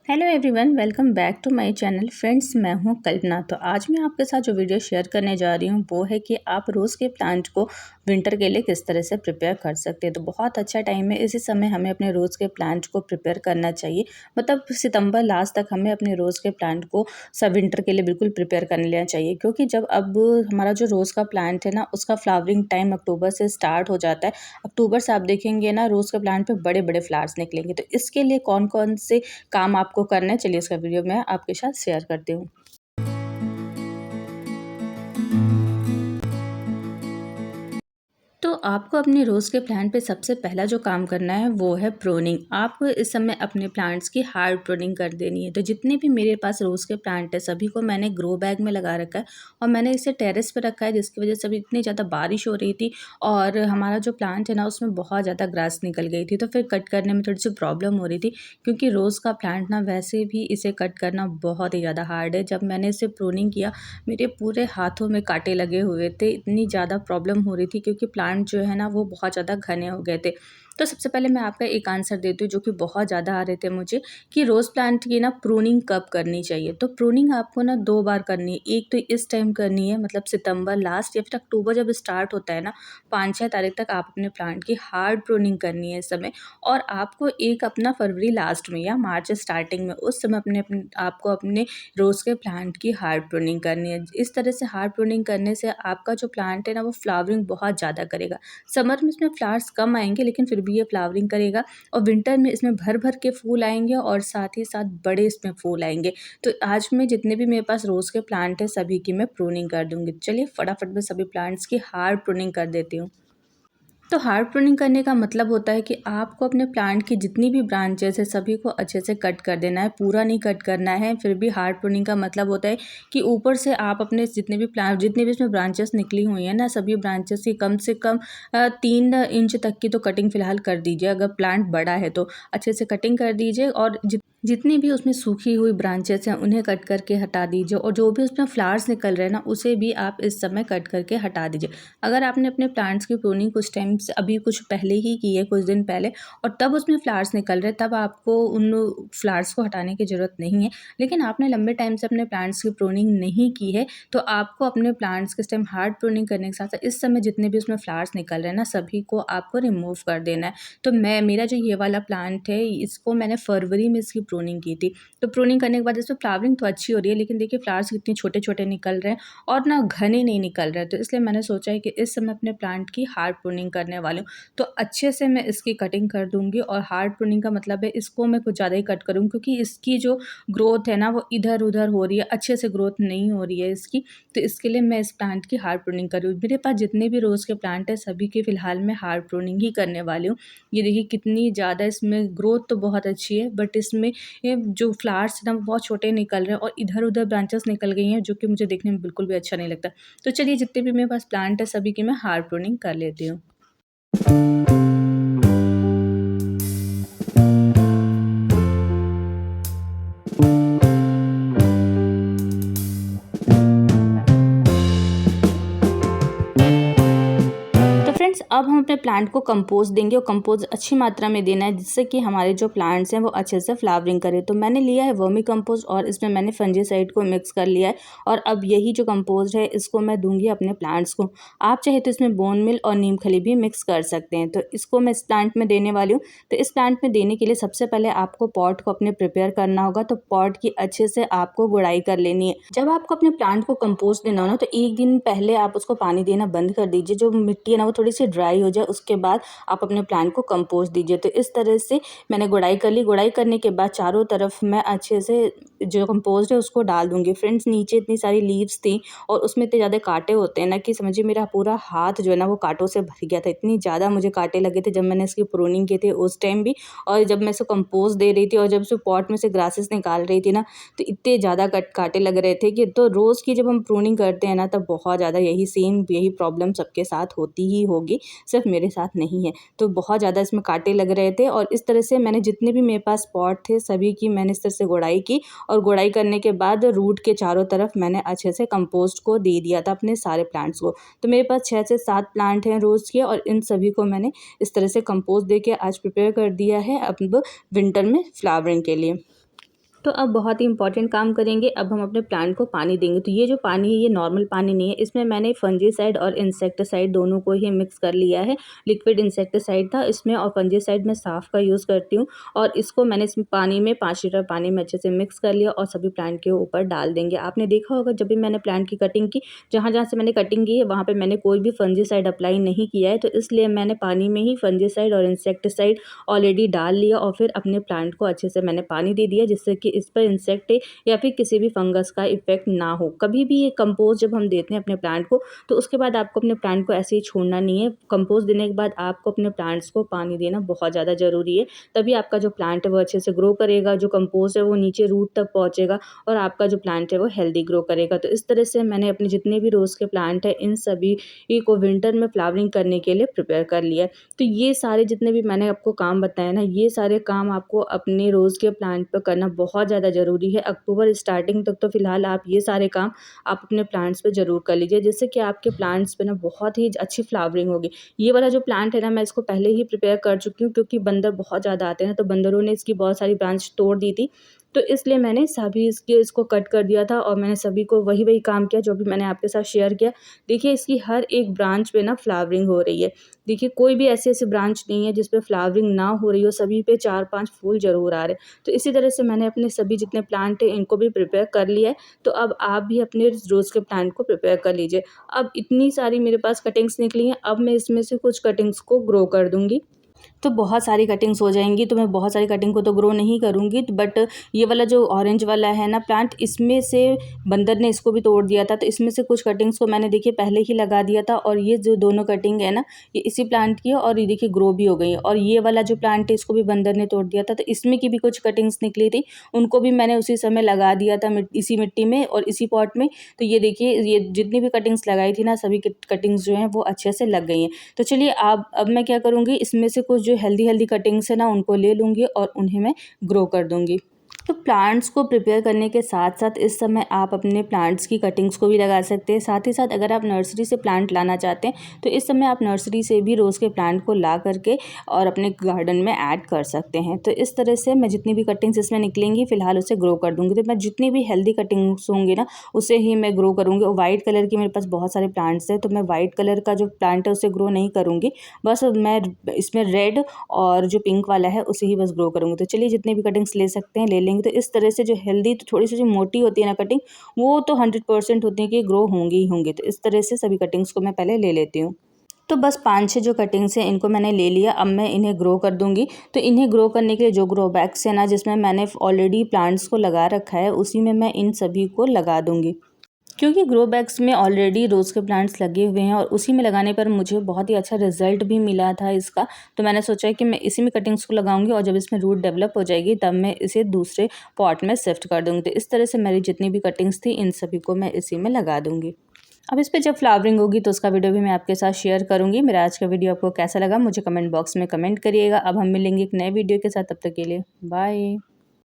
Hello everyone, welcome back to my channel. Friends, मैं हूं कल्पना। तो आज मैं आपके साथ जो वीडियो शेयर करने जा रही हूं वो है कि आप रोज़ के प्लांट को विंटर के लिए किस तरह से प्रिपेयर कर सकते हैं। तो बहुत अच्छा टाइम है, इसी समय हमें अपने रोज़ के प्लांट को प्रिपेयर करना चाहिए। मतलब सितंबर लास्ट तक हमें अपने रोज़ के प्लांट को सब विंटर के लिए बिल्कुल प्रिपेयर कर लेना चाहिए, क्योंकि जब अब हमारा जो रोज़ का प्लांट है ना, उसका फ्लावरिंग टाइम अक्टूबर से स्टार्ट हो जाता है। अक्टूबर से आप देखेंगे ना, रोज़ के प्लांट पे बड़े बड़े फ्लावर्स निकलेंगे। तो इसके लिए कौन कौन से काम आपको करना है, चलिए इसका वीडियो मैं आपके साथ शेयर करती हूँ। तो आपको अपने रोज़ के प्लांट पे सबसे पहला जो काम करना है वो है प्रूनिंग। आपको इस समय अपने प्लांट्स की हार्ड प्रूनिंग कर देनी है। तो जितने भी मेरे पास रोज़ के प्लांट है सभी को मैंने ग्रो बैग में लगा रखा है और मैंने इसे टेरेस पे रखा है, जिसकी वजह से अभी इतनी ज़्यादा बारिश हो रही थी और हमारा जो प्लांट है ना उसमें बहुत ज़्यादा ग्रास निकल गई थी। तो फिर कट करने में थोड़ी सी प्रॉब्लम हो रही थी, क्योंकि रोज़ का प्लांट ना वैसे भी इसे कट करना बहुत ही ज़्यादा हार्ड है। जब मैंने इसे प्रूनिंग किया मेरे पूरे हाथों में कांटे लगे हुए थे, इतनी ज़्यादा प्रॉब्लम हो रही थी, क्योंकि प्लांट जो है ना वो बहुत ज़्यादा घने हो गए थे। तो सबसे पहले मैं आपका एक आंसर देती हूँ जो कि बहुत ज़्यादा आ रहे थे मुझे, कि रोज़ प्लांट की ना प्रूनिंग कब करनी चाहिए। तो प्रूनिंग आपको ना 2 बार करनी है। एक तो इस टाइम करनी है, मतलब सितंबर लास्ट या फिर अक्टूबर जब स्टार्ट होता है ना, 5-6 तारीख तक आप अपने प्लांट की हार्ड प्रूनिंग करनी है इस समय। और आपको एक अपना फरवरी लास्ट में या मार्च स्टार्टिंग में उस समय आपको अपने रोज़ के प्लांट की हार्ड प्रूनिंग करनी है। इस तरह से हार्ड प्रूनिंग करने से आपका जो प्लांट है ना वो फ्लावरिंग बहुत ज़्यादा करेगा। समर में इसमें फ्लावर्स कम आएंगे, लेकिन फिर भी ये फ्लावरिंग करेगा। और विंटर में इसमें भर भर के फूल आएंगे और साथ ही साथ बड़े इसमें फूल आएंगे। तो आज मैं जितने भी मेरे पास रोज़ के प्लांट है सभी की मैं प्रूनिंग कर दूंगी। चलिए फटाफट में सभी प्लांट्स की हार्ड प्रूनिंग कर देती हूँ। तो हार्ड प्रूनिंग करने का मतलब होता है कि आपको अपने प्लांट की जितनी भी ब्रांचेस है सभी को अच्छे से कट कर देना है, पूरा नहीं कट करना है। फिर भी हार्ड प्रूनिंग का मतलब होता है कि ऊपर से आप अपने जितने भी इसमें ब्रांचेस निकली हुई हैं ना, सभी ब्रांचेस की कम से कम 3 इंच तक की तो कटिंग फिलहाल कर दीजिए। अगर प्लांट बड़ा है तो अच्छे से कटिंग कर दीजिए, और जितनी भी उसमें सूखी हुई ब्रांचेस हैं उन्हें कट करके हटा दीजिए, और जो भी उसमें फ्लावर्स निकल रहे हैं ना उसे भी आप इस समय कट करके हटा दीजिए। अगर आपने अपने प्लांट्स की प्रूनिंग कुछ टाइम से अभी कुछ पहले ही की है, कुछ दिन पहले, और तब उसमें फ्लावर्स निकल रहे, तब आपको उन फ्लावर्स को हटाने की ज़रूरत नहीं है। लेकिन आपने लंबे टाइम से अपने प्लांट्स की प्रूनिंग नहीं की है, तो आपको अपने प्लांट्स के टाइम हार्ड प्रूनिंग करने के साथ साथ इस समय जितने भी उसमें फ्लावर्स निकल रहे हैं ना सभी को आपको रिमूव कर देना है। तो मेरा जो ये वाला प्लांट है इसको मैंने फरवरी में इसकी प्रूनिंग की थी। तो प्रूनिंग करने के बाद इसमें फ्लावरिंग तो अच्छी हो रही है, लेकिन देखिए फ्लावर्स कितने छोटे छोटे निकल रहे हैं और ना घने नहीं निकल रहे। तो इसलिए मैंने सोचा है कि इस समय अपने प्लांट की हार्ड प्रूनिंग करने वाली हूँ। तो अच्छे से मैं इसकी कटिंग कर दूंगी, और हार्ड प्रूनिंग का मतलब है इसको मैं कुछ ज़्यादा ही कट करूँ, क्योंकि इसकी जो ग्रोथ है ना वो इधर उधर हो रही है, अच्छे से ग्रोथ नहीं हो रही है इसकी। तो इसके लिए मैं इस प्लांट की हार्ड प्रूनिंग कर रही हूँ। मेरे पास जितने भी रोज़ के प्लांट है सभी की फ़िलहाल मैं हार्ड प्रूनिंग ही करने वाली हूँ। ये देखिए कितनी ज़्यादा इसमें ग्रोथ तो बहुत अच्छी है, बट इसमें ये जो फ्लावर्स हैं ना वो बहुत छोटे निकल रहे हैं और इधर-उधर ब्रांचेस निकल गई हैं, जो कि मुझे देखने में बिल्कुल भी अच्छा नहीं लगता। तो चलिए जितने भी मेरे पास प्लांट है सभी की मैं हार्ड प्रूनिंग कर लेती हूँ। तो फ्रेंड्स, अब हम अपने प्लांट को कंपोस्ट देंगे, और कंपोस्ट अच्छी मात्रा में देना है जिससे कि हमारे जो प्लांट्स हैं वो अच्छे से फ्लावरिंग करें। तो मैंने लिया है वर्मी कंपोस्ट और इसमें मैंने फंजीसाइड को मिक्स कर लिया है, और अब यही जो कंपोस्ट है इसको मैं दूंगी अपने प्लांट्स को। आप चाहे तो इसमें बोन मिल और नीम खली भी मिक्स कर सकते हैं। तो इसको मैं इस प्लांट में देने वाली हूँ। तो इस प्लांट में देने के लिए सबसे पहले आपको पॉट को अपने प्रिपेयर करना होगा। तो पॉट की अच्छे से आपको गुड़ाई कर लेनी है। जब आपको अपने प्लांट को कंपोस्ट देना हो ना, तो एक दिन पहले आप उसको पानी देना बंद कर दीजिए। जो मिट्टी है ना वो थोड़ी सी ड्राई हो जाए, उसके बाद आप अपने प्लांट को कंपोस्ट दीजिए। तो इस तरह से मैंने गुड़ाई कर ली। गुड़ाई करने के बाद चारों तरफ मैं अच्छे से जो कंपोस्ट है उसको डाल दूंगी। फ्रेंड्स, नीचे इतनी सारी लीव्स थी और उसमें इतने ज़्यादा कांटे होते हैं ना, कि समझिए मेरा पूरा हाथ जो है ना वो कांटों से भर गया था। इतनी ज़्यादा मुझे कांटे लगे थे जब मैंने इसकी प्रूनिंग की थी उस टाइम भी, और जब मैं इसको कंपोस्ट दे रही थी और जब इसको पॉट में से ग्रासेस निकाल रही थी ना, तो इतने ज़्यादा कांटे लग रहे थे कि तो रोज़ की जब हम प्रूनिंग करते हैं ना तब बहुत ज़्यादा यही प्रॉब्लम सबके साथ होती ही होगी, सिर्फ मेरे साथ नहीं है। तो बहुत ज़्यादा इसमें कांटे लग रहे थे, और इस तरह से मैंने जितने भी मेरे पास पॉट थे सभी की मैंने इस तरह से गुड़ाई की, और गुड़ाई करने के बाद रूट के चारों तरफ मैंने अच्छे से कंपोस्ट को दे दिया था अपने सारे प्लांट्स को। तो मेरे पास 6 से 7 प्लांट हैं रोज़ के, और इन सभी को मैंने इस तरह से कंपोस्ट दे के आज प्रिपेयर कर दिया है अब विंटर में फ्लावरिंग के लिए। तो अब बहुत ही इंपॉर्टेंट काम करेंगे, अब हम अपने प्लांट को पानी देंगे। तो ये जो पानी है ये नॉर्मल पानी नहीं है, इसमें मैंने फंजीसाइड और इंसेक्टिसाइड दोनों को ही मिक्स कर लिया है। लिक्विड इंसेक्टिसाइड था इसमें और फंजीसाइड मैं साफ़ का यूज़ करती हूँ और इसको मैंने इस पानी में 5 लीटर पानी में अच्छे से मिक्स कर लिया और सभी प्लांट के ऊपर डाल देंगे। आपने देखा होगा जब भी मैंने प्लांट की कटिंग की, जहाँ-जहाँ से मैंने कटिंग की है वहाँ पे मैंने कोई भी फंजीसाइड अप्लाई नहीं किया है, तो इसलिए मैंने पानी में ही फंजीसाइड और इंसेक्टिसाइड ऑलरेडी डाल लिया और फिर अपने प्लांट को अच्छे से मैंने पानी दे दिया, जिससे कि इस पर इंसेक्ट या फिर किसी भी फंगस का इफेक्ट ना हो। कभी भी ये कंपोस्ट जब हम देते हैं अपने प्लांट को, तो उसके बाद आपको अपने प्लांट को ऐसे ही छोड़ना नहीं है। कंपोस्ट देने के बाद आपको अपने प्लांट्स को पानी देना बहुत ज़्यादा ज़रूरी है, तभी आपका जो प्लांट है वो अच्छे से ग्रो करेगा, जो कंपोस्ट है वो नीचे रूट तक पहुँचेगा और आपका जो प्लांट है वो हेल्दी ग्रो करेगा। तो इस तरह से मैंने अपने जितने भी रोज़ के प्लांट हैं इन सभी को विंटर में फ्लावरिंग करने के लिए प्रिपेयर कर लिया है। तो ये सारे जितने भी मैंने आपको काम बताए ना, ये सारे काम आपको अपने रोज़ के प्लांट पे करना बहुत ज़्यादा ज़रूरी है। अक्टूबर स्टार्टिंग तक तो फ़िलहाल आप ये सारे काम आप अपने प्लांट्स पे ज़रूर कर लीजिए, जिससे कि आपके प्लांट्स पे ना बहुत ही अच्छी फ्लावरिंग होगी। ये वाला जो प्लांट है ना, मैं इसको पहले ही प्रिपेयर कर चुकी हूँ क्योंकि बंदर बहुत ज़्यादा आते हैं, तो बंदरों ने इसकी बहुत सारी ब्रांच तोड़ दी थी। तो इसलिए मैंने सभी इसको कट कर दिया था और मैंने सभी को वही काम किया जो भी मैंने आपके साथ शेयर किया। देखिए इसकी हर एक ब्रांच पे ना फ्लावरिंग हो रही है। देखिए कोई भी ऐसी ब्रांच नहीं है जिस पे फ्लावरिंग ना हो रही हो, सभी पे 4-5 फूल ज़रूर आ रहे हैं। तो इसी तरह से मैंने अपने सभी जितने प्लांट हैं इनको भी प्रिपेयर कर लिया है। तो अब आप भी अपने रोज़ के प्लांट को प्रिपेयर कर लीजिए। अब इतनी सारी मेरे पास कटिंग्स निकली हैं, अब मैं इसमें से कुछ कटिंग्स को ग्रो कर दूँगी। तो बहुत सारी कटिंग्स हो जाएँगी, तो मैं बहुत सारी कटिंग को तो ग्रो नहीं करूँगी, बट ये वाला जो ऑरेंज वाला है ना प्लांट, इसमें से बंदर ने इसको भी तोड़ दिया था, तो इसमें से कुछ कटिंग्स को मैंने देखिए पहले ही लगा दिया था और ये जो दोनों कटिंग है ना, ये इसी प्लांट की है और ये देखिए ग्रो भी हो गई है। और ये वाला जो प्लांट है इसको भी बंदर ने तोड़ दिया था, तो इसमें की भी कुछ कटिंग्स निकली थी, उनको भी मैंने उसी समय लगा दिया था इसी मिट्टी में और इसी पॉट में। तो ये देखिए ये जितनी भी कटिंग्स लगाई थी ना, सभी कटिंग्स जो हैं वो अच्छे से लग गई हैं। तो चलिए अब मैं क्या करूँगी, इसमें से कुछ जो हेल्दी कटिंग्स है ना उनको ले लूँगी और उन्हें मैं ग्रो कर दूँगी। तो प्लांट्स को प्रिपेयर करने के साथ-साथ इस समय आप अपने प्लांट्स की कटिंग्स को भी लगा सकते हैं। साथ ही साथ अगर आप नर्सरी से प्लांट लाना चाहते हैं, तो इस समय आप नर्सरी से भी रोज़ के प्लांट को ला करके और अपने गार्डन में ऐड कर सकते हैं। तो इस तरह से मैं जितनी भी कटिंग्स इसमें निकलेंगी फ़िलहाल उसे ग्रो कर दूँगी। तो मैं जितनी भी हेल्दी कटिंग्स होंगी ना, उसे ही मैं ग्रो करूँगी। और वाइट कलर की मेरे पास बहुत सारे प्लांट्स हैं, तो मैं वाइट कलर का जो प्लांट है उसे ग्रो नहीं करूँगी। बस मैं इसमें रेड और जो पिंक वाला है उसे ही बस ग्रो करूँगी। तो चलिए जितनी भी कटिंग्स ले सकते हैं ले लेंगे। तो इस तरह से जो हेल्दी तो थोड़ी सी जो मोटी होती है ना कटिंग, वो तो 100% होती है कि ग्रो होंगी ही होंगी। तो इस तरह से सभी कटिंग्स को मैं पहले ले लेती हूँ। तो बस 5-6 जो कटिंग्स हैं इनको मैंने ले लिया, अब मैं इन्हें ग्रो कर दूँगी। तो इन्हें ग्रो करने के लिए जो ग्रो बैग्स है ना, जिसमें मैंने ऑलरेडी प्लांट्स को लगा रखा है, उसी में मैं इन सभी को लगा दूँगी। क्योंकि ग्रो बैग्स में ऑलरेडी रोज़ के प्लांट्स लगे हुए हैं और उसी में लगाने पर मुझे बहुत ही अच्छा रिजल्ट भी मिला था इसका। तो मैंने सोचा कि मैं इसी में कटिंग्स को लगाऊंगी और जब इसमें रूट डेवलप हो जाएगी तब मैं इसे दूसरे पॉट में शिफ्ट कर दूँगी। तो इस तरह से मेरी जितनी भी कटिंग्स थी इन सभी को मैं इसी में लगा दूँगी। अब इस पे जब फ्लावरिंग होगी तो उसका वीडियो भी मैं आपके साथ शेयर करूँगी। मेरा आज का वीडियो आपको कैसा लगा मुझे कमेंट बॉक्स में कमेंट करिएगा। अब हम मिलेंगे एक नए वीडियो के साथ, तब तक के लिए बाय।